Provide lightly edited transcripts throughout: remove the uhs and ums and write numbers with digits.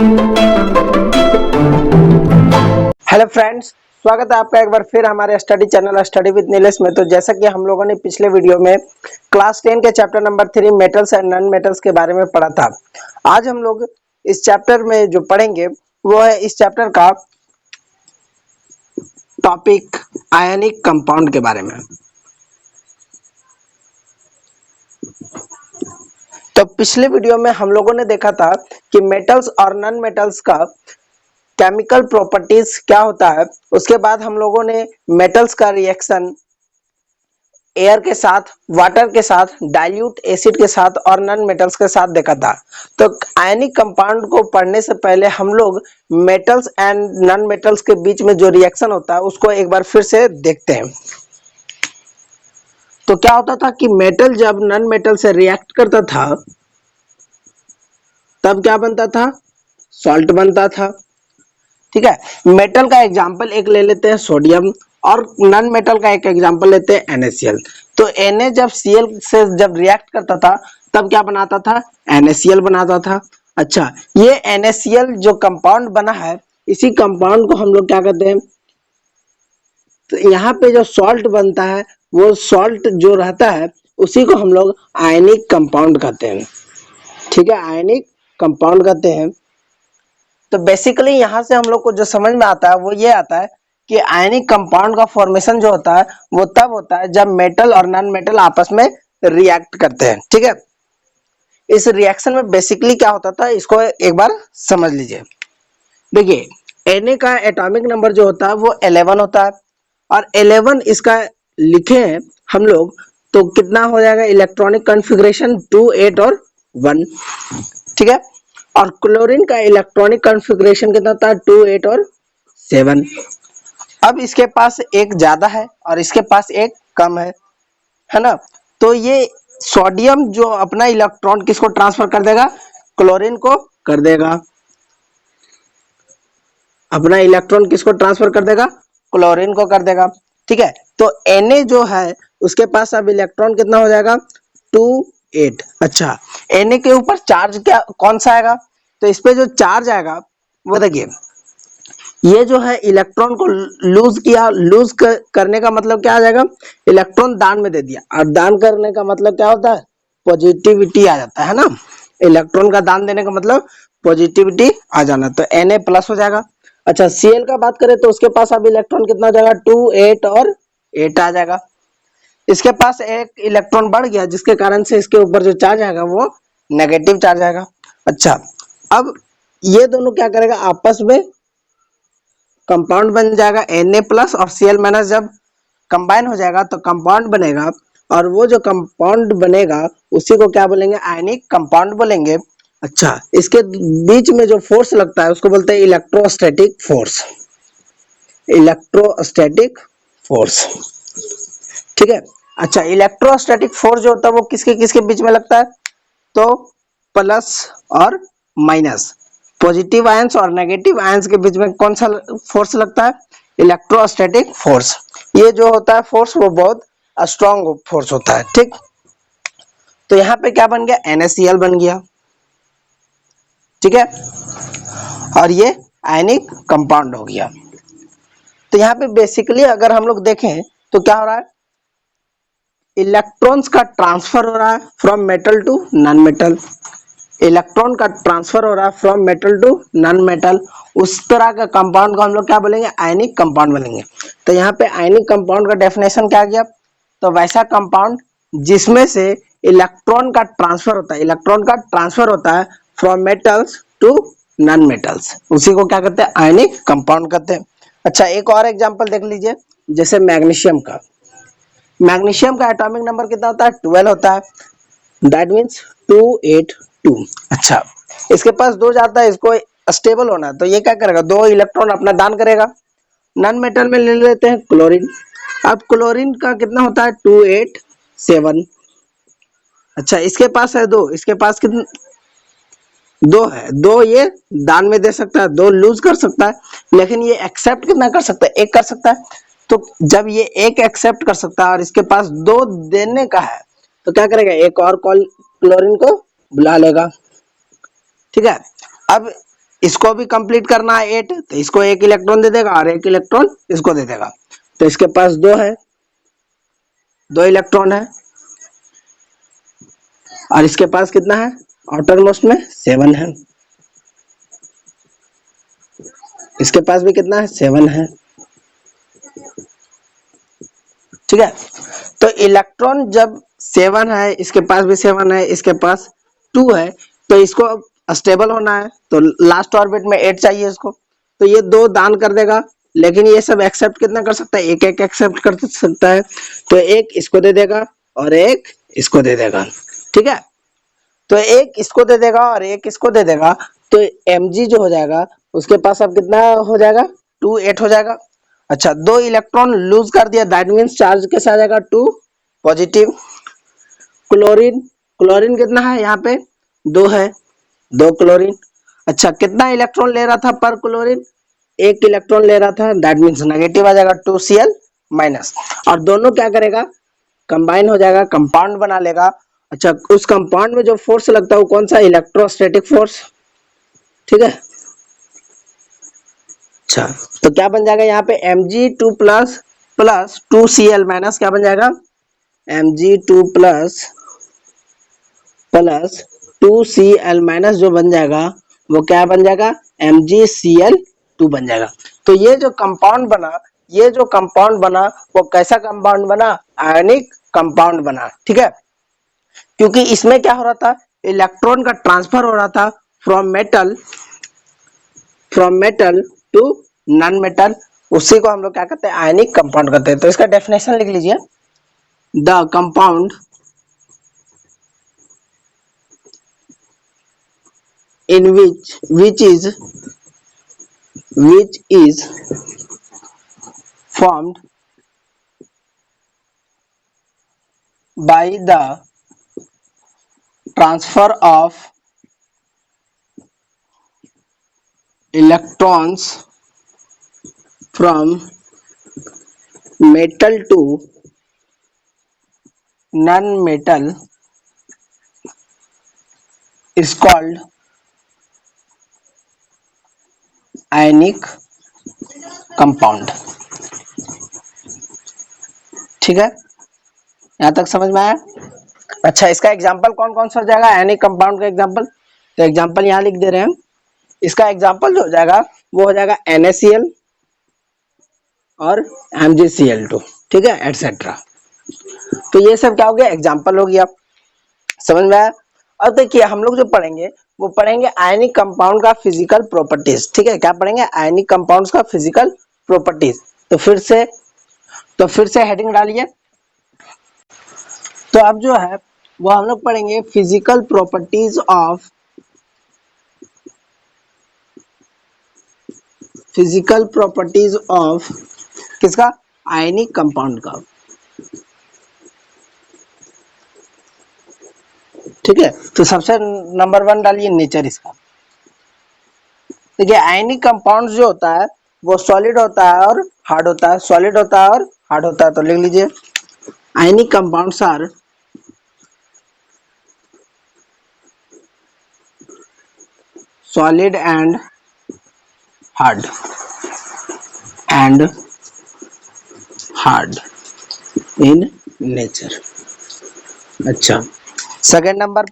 Hello friends, स्वागत है आपका एक बार फिर हमारे study channel study with Nilesh में। तो जैसा कि हम लोगों ने पिछले वीडियो में क्लास 10 के chapter number 3 metals and non metals के बारे में पढ़ा था। आज हम लोग इस चैप्टर में जो पढ़ेंगे वो है इस चैप्टर का टॉपिक आयनिक कंपाउंड के बारे में। तो पिछले वीडियो में हम लोगों ने देखा था कि मेटल्स और नॉन मेटल्स का केमिकल प्रॉपर्टीज क्या होता है। उसके बाद हम लोगों ने मेटल्स का रिएक्शन एयर के साथ, वाटर के साथ, डाइल्यूट एसिड के साथ और नॉन मेटल्स के साथ देखा था। तो आयनिक कंपाउंड को पढ़ने से पहले हम लोग मेटल्स एंड नॉन मेटल्स के बीच में जो रिएक्शन होता है उसको एक बार फिर से देखते हैं। तो क्या होता था कि मेटल जब नॉन मेटल से रिएक्ट करता था तब क्या बनता था? सॉल्ट बनता था। ठीक है, मेटल का एग्जांपल एक ले लेते हैं सोडियम, और नॉन मेटल का एक एग्जांपल लेते हैं NaCl। तो Na जब Cl से जब रिएक्ट करता था तब क्या बनाता था? NaCl बनाता था। अच्छा, ये NaCl जो कंपाउंड बना है, इसी कंपाउंड को हम लोग क्या कहते हैं? तो यहाँ पे जो सॉल्ट बनता है वो सॉल्ट जो रहता है उसी को हम लोग आयनिक कंपाउंड कहते हैं। ठीक है, आयनिक कंपाउंड कहते हैं। तो बेसिकली यहाँ से हम लोग को जो समझ में आता है वो ये आता है कि आयनिक कंपाउंड का फॉर्मेशन जो होता है वो तब होता है जब मेटल और नॉन मेटल आपस में रिएक्ट करते हैं। ठीक है, इस रिएक्शन में बेसिकली क्या होता था इसको एक बार समझ लीजिए। देखिए, Na का एटॉमिक नंबर जो होता है वो 11 होता है, और 11 इसका लिखे हैं हम लोग तो कितना हो जाएगा? इलेक्ट्रॉनिक कॉन्फ़िगरेशन 2, 8 और 1। ठीक है, और क्लोरीन का इलेक्ट्रॉनिक कॉन्फ़िगरेशन कितना था? 2, 8 और 7। अब इसके पास एक ज्यादा है और इसके पास एक कम है ना? तो ये सोडियम जो अपना इलेक्ट्रॉन किसको ट्रांसफर कर देगा? क्लोरीन को कर देगा। अपना इलेक्ट्रॉन किसको ट्रांसफर कर देगा? क्लोरीन को कर देगा। ठीक है, तो Na जो है उसके पास अब इलेक्ट्रॉन कितना हो जाएगा? 2, 8। अच्छा, Na के ऊपर चार्ज क्या कौन सा आएगा? तो इस पे जो चार्ज आएगा वो देखिए, ये जो है इलेक्ट्रॉन को लूज किया, करने का मतलब क्या आ जाएगा? इलेक्ट्रॉन दान में दे दिया, और दान करने का मतलब क्या होता है? पॉजिटिविटी आ जाता है ना। इलेक्ट्रॉन का दान देने का मतलब पॉजिटिविटी आ जाना, तो Na प्लस हो जाएगा। अच्छा, Cl का बात करें तो उसके पास अब इलेक्ट्रॉन कितना हो जाएगा? 2, 8 और 8 आ जाएगा। इसके पास एक इलेक्ट्रॉन बढ़ गया जिसके कारण से इसके ऊपर जो चार्ज आएगा वो नेगेटिव चार्ज आएगा। अच्छा, अब ये दोनों क्या करेगा? आपस में कंपाउंड बन जाएगा। Na प्लस और Cl माइनस जब कंबाइन हो जाएगा तो कंपाउंड बनेगा, और वो जो कंपाउंड बनेगा उसी को क्या बोलेंगे? आयनिक कंपाउंड बोलेंगे। अच्छा, इसके बीच में जो फोर्स लगता है उसको बोलते हैं इलेक्ट्रोस्टैटिक फोर्स। Electrostatic force. ठीक है, अच्छा, इलेक्ट्रोस्टैटिक फोर्स जो होता है वो किसके किसके बीच में लगता है? तो प्लस और माइनस, पॉजिटिव आयंस और नेगेटिव आयंस के बीच में कौन सा फोर्स लगता है? Electrostatic force. ये जो होता है फोर्स वो बहुत स्ट्रॉन्ग फोर्स होता है। ठीक, तो यहाँ पे क्या बन गया? NaCl बन गया। ठीक है, और ये आयनिक कंपाउंड हो गया। तो यहाँ पे बेसिकली अगर हम लोग देखें तो क्या हो रहा है? इलेक्ट्रॉन्स का ट्रांसफर हो रहा है from metal to non metal. Electron का ट्रांसफर हो रहा है from metal to non metal. उस तरह का कंपाउंड को हम लोग क्या बोलेंगे? आयनिक कंपाउंड बोलेंगे। तो यहाँ पे आयनिक कंपाउंड का डेफिनेशन क्या गया? तो वैसा कंपाउंड जिसमें से इलेक्ट्रॉन का ट्रांसफर होता है, इलेक्ट्रॉन का ट्रांसफर होता है from metals to non metals, उसी को क्या कहते हैं? आयनिक कंपाउंड कहते हैं। अच्छा, एक और एग्जांपल देख लीजिए, जैसे मैग्नीशियम का। मैग्नीशियम का एटॉमिक नंबर कितना होता है? 12 होता है। That means 282। अच्छा, इसके पास दो जाता है, इसको स्टेबल होना है तो ये क्या करेगा? दो इलेक्ट्रॉन अपना दान करेगा। नॉन मेटल में ले लेते हैं क्लोरीन। अब क्लोरीन का कितना होता है? 287। अच्छा, इसके पास है दो, इसके पास कितना? दो है। दो ये दान में दे सकता है, दो लूज कर सकता है, लेकिन ये एक्सेप्ट कितना कर सकता है? एक कर सकता है। तो जब ये एक एक्सेप्ट कर सकता है और इसके पास दो देने का है तो क्या करेगा? एक और क्लोरीन को बुला लेगा। ठीक है, अब इसको भी कंप्लीट करना है 8, तो इसको एक इलेक्ट्रॉन दे देगा और एक इलेक्ट्रॉन इसको दे देगा, तो इसके पास 2 है, 2 इलेक्ट्रॉन है, और इसके पास कितना है, आउटर मोस्ट में 7 है, इसके पास भी कितना है, 7 है। ठीक है, तो इलेक्ट्रॉन जब 7 है, इसके पास भी 7 है, इसके पास 2 है, तो इसको स्टेबल होना है, तो लास्ट ऑर्बिट में 8 चाहिए इसको, तो ये 2 दान कर देगा, लेकिन ये सब एक्सेप्ट कितना कर सकता है, एक एक एक्सेप्ट कर सकता है, तो एक इसको दे देगा और एक इसको दे देगा। ठीक है, तो एक इसको दे देगा और एक इसको दे देगा, तो Mg जो हो जाएगा उसके पास अब कितना हो जाएगा, 2 8 हो जाएगा। अच्छा, 2 इलेक्ट्रॉन लूज कर दिया, दैट मीन्स चार्ज कैसे आ जाएगा, 2 पॉजिटिव। क्लोरीन, क्लोरीन कितना है यहाँ पे, 2 है, 2 क्लोरीन। अच्छा, कितना इलेक्ट्रॉन ले रहा था पर क्लोरीन, एक इलेक्ट्रॉन ले रहा था, दैट मीन्स नेगेटिव आ जाएगा, 2Cl माइनस, और दोनों क्या करेगा, कंबाइन हो जाएगा, कंपाउंड बना लेगा। अच्छा, उस कंपाउंड में जो फोर्स लगता है वो कौन सा, इलेक्ट्रोस्टैटिक फोर्स। ठीक है, अच्छा, तो क्या बन जाएगा यहाँ पे, Mg2 plus plus 2Cl minus क्या बन जाएगा, Mg2 plus plus 2Cl minus जो बन जाएगा वो क्या बन जाएगा, MgCl2 बन जाएगा। तो ये जो कंपाउंड बना, ये जो कंपाउंड बना वो कैसा कंपाउंड बना, आयनिक कंपाउंड बना। ठीक है, क्योंकि इसमें क्या हो रहा था, इलेक्ट्रॉन का ट्रांसफर हो रहा था from metal to non metal, उसी को हम लोग क्या कहते हैं, आयनिक कंपाउंड कहते हैं। तो इसका डेफिनेशन लिख लीजिए, the compound in which is formed by the transfer of electrons from metal to non-metal is called ionic compound। ठीक है, यहाँ तक समझ में आया। अच्छा, इसका एग्जाम्पल कौन कौन सा हो जाएगा, आयनिक कंपाउंड का एग्जाम्पल, तो एग्जाम्पल यहाँ लिख दे रहे हैं। इसका एग्जाम्पल जो हो जाएगा वो हो जाएगा NaCl और MgCl2, ठीक है, एटसेट्रा। तो ये सब क्या हो गया, एग्जाम्पल हो गया, समझ में आया। अब देखिए हम लोग जो पढ़ेंगे वो पढ़ेंगे आयनिक कंपाउंड का फिजिकल प्रॉपर्टीज। ठीक है, क्या पढ़ेंगे, आयनिक कंपाउंड्स का फिजिकल प्रॉपर्टीज। तो फिर से हेडिंग डालिए। तो अब जो है वो हम लोग पढ़ेंगे फिजिकल प्रॉपर्टीज ऑफ किसका, आयनिक कंपाउंड का। ठीक है, तो सबसे नंबर 1 डालिए नेचर इसका। देखिए आयनिक कंपाउंड जो होता है वो सॉलिड होता है और हार्ड होता है, सॉलिड होता है और हार्ड होता है। तो लिख लीजिए, ionic compounds are solid and hard in nature. अच्छा, second number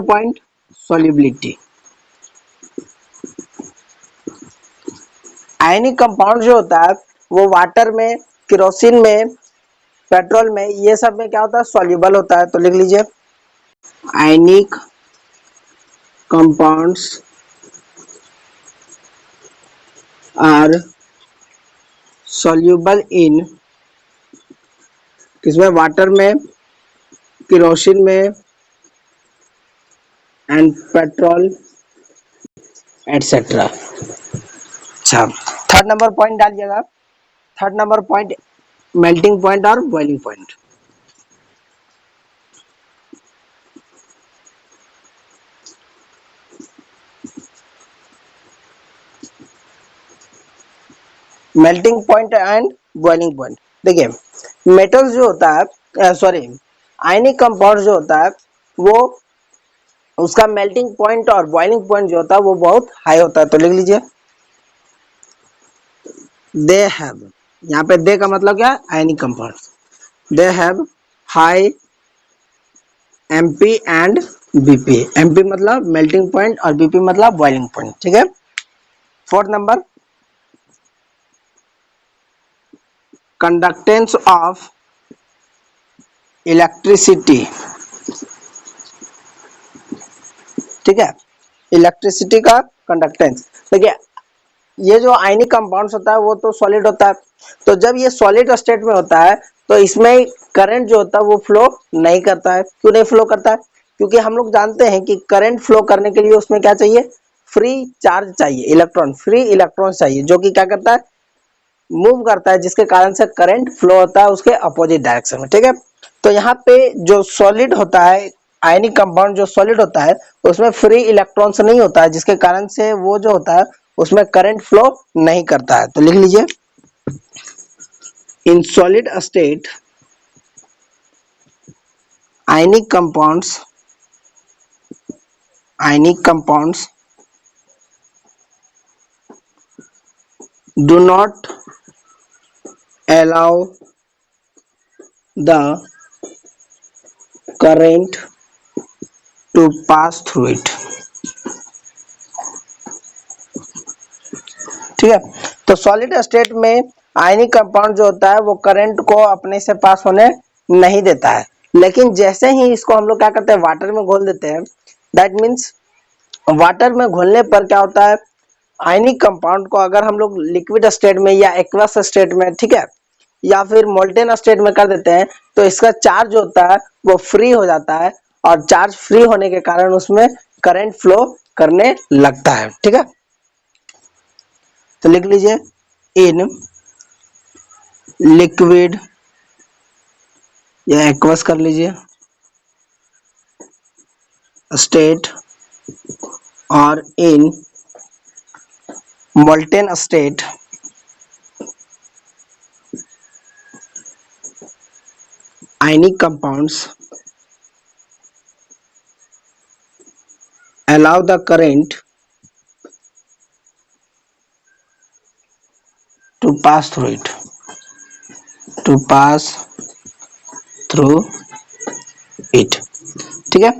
point solubility. Ionic compound जो होता है वो वाटर में, केरोसिन में, पेट्रोल में, ये सब में क्या होता है, सॉल्युबल होता है। तो लिख लीजिए, ionic compounds are soluble in किसमें, वाटर में, केरोसिन में एंड पेट्रोल एटसेट्रा। अच्छा, थर्ड नंबर पॉइंट डालिएगा। Third number point melting point और boiling point. Melting point and boiling point. देखिए मेटल जो होता है, सॉरी, आयनिक कंपाउंड जो होता है वो उसका मेल्टिंग पॉइंट और बॉइलिंग पॉइंट जो होता है वो बहुत हाई होता है। तो लिख लीजिए दे हैव, यहाँ पे दे का मतलब क्या है, ionic compounds, they have high MP and BP. MP मतलब मेल्टिंग पॉइंट और बीपी मतलब बॉइलिंग पॉइंट। ठीक है। Fourth number, conductance of electricity. ठीक है, इलेक्ट्रिसिटी का कंडक्टेंस। देखिए ये जो आयनिक कंपाउंड्स होता है वो तो सॉलिड होता है, तो जब ये सॉलिड स्टेट में होता है तो इसमें करंट जो होता है वो फ्लो नहीं करता है। क्यों नहीं फ्लो करता है? क्योंकि हम लोग जानते हैं कि करंट फ्लो करने के लिए उसमें क्या चाहिए, फ्री चार्ज चाहिए, इलेक्ट्रॉन, फ्री इलेक्ट्रॉन चाहिए, जो कि क्या करता है, मूव करता है, जिसके कारण से करंट फ्लो होता है उसके अपोजिट डायरेक्शन में। ठीक है। तो यहाँ पे जो सॉलिड होता है, आयनिक कंपाउंड जो सॉलिड होता है उसमें फ्री इलेक्ट्रॉन्स नहीं होता है, जिसके कारण से वो जो होता है उसमें करंट फ्लो नहीं करता है। तो लिख लीजिए in solid state ionic compounds do not allow the current to pass through it। ठीक है। तो सॉलिड स्टेट में आयनिक कंपाउंड जो होता है वो करंट को अपने से पास होने नहीं देता है, लेकिन जैसे ही इसको हम लोग क्या करते हैं, वाटर में घोल देते हैं, दैट मीन्स वाटर में घोलने पर क्या होता है, आयनिक कंपाउंड को अगर हम लोग लिक्विड स्टेट में या एक्वस स्टेट में, ठीक है, या फिर मोल्टेन स्टेट में कर देते हैं तो इसका चार्ज होता है वो फ्री हो जाता है, और चार्ज फ्री होने के कारण उसमें करंट फ्लो करने लगता है। ठीक है। तो लिख लीजिए इन लिक्विड या एक्वस कर लीजिए स्टेट और in molten state ionic compounds allow the current to pass through it, to pass through it। ठीक है।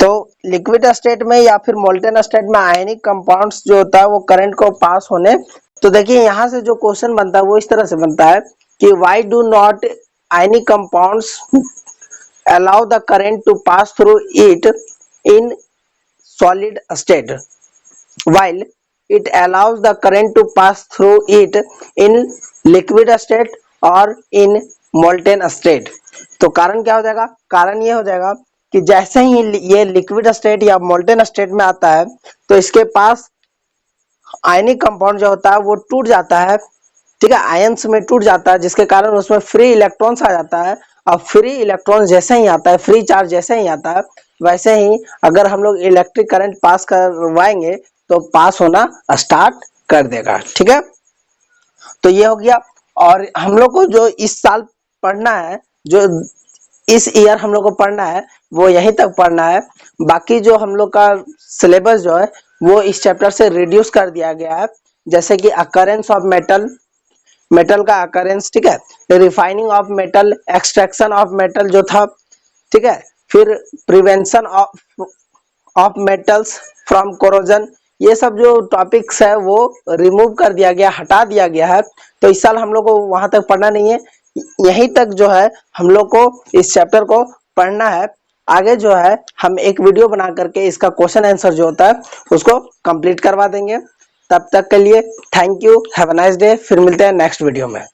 तो लिक्विड स्टेट में या फिर मोल्टेन स्टेट में आयनिक कंपाउंड्स जो होता है वो करंट को पास होने, तो देखिए यहाँ से जो क्वेश्चन बनता है वो इस तरह से बनता है कि why do not ionic compounds allow the current to pass through it in solid state while it allows the current to pass through it in liquid state और in molten state। तो कारण क्या हो जाएगा, कारण ये हो जाएगा कि जैसे ही ये लिक्विड स्टेट या मोल्टेन स्टेट में आता है तो इसके पास आयनिक कंपाउंड जो होता है वो टूट जाता है। ठीक है, आयंस में टूट जाता है, जिसके कारण उसमें फ्री इलेक्ट्रॉन्स आ जाता है। अब फ्री इलेक्ट्रॉन जैसे ही आता है, फ्री चार्ज जैसे ही आता है, वैसे ही अगर हम लोग इलेक्ट्रिक करंट पास करवाएंगे तो पास होना स्टार्ट कर देगा। ठीक है। तो ये हो गया। और हम लोग को जो इस साल पढ़ना है, जो इस ईयर हम लोग को पढ़ना है वो यहीं तक पढ़ना है। बाकी जो हम लोग का सिलेबस जो है वो इस चैप्टर से रिड्यूस कर दिया गया है, जैसे कि अकरेंस ऑफ मेटल, मेटल का अकरेंस, ठीक है, refining of metal, extraction of metal जो था, ठीक है, फिर prevention of metals from corrosion, ये सब जो टॉपिक्स है वो रिमूव कर दिया गया, हटा दिया गया है। तो इस साल हम लोग को वहां तक पढ़ना नहीं है, यहीं तक जो है हम लोग को इस चैप्टर को पढ़ना है। आगे जो है हम एक वीडियो बना करके इसका क्वेश्चन आंसर जो होता है उसको कंप्लीट करवा देंगे। तब तक के लिए thank you, have a nice day. फिर मिलते हैं नेक्स्ट वीडियो में।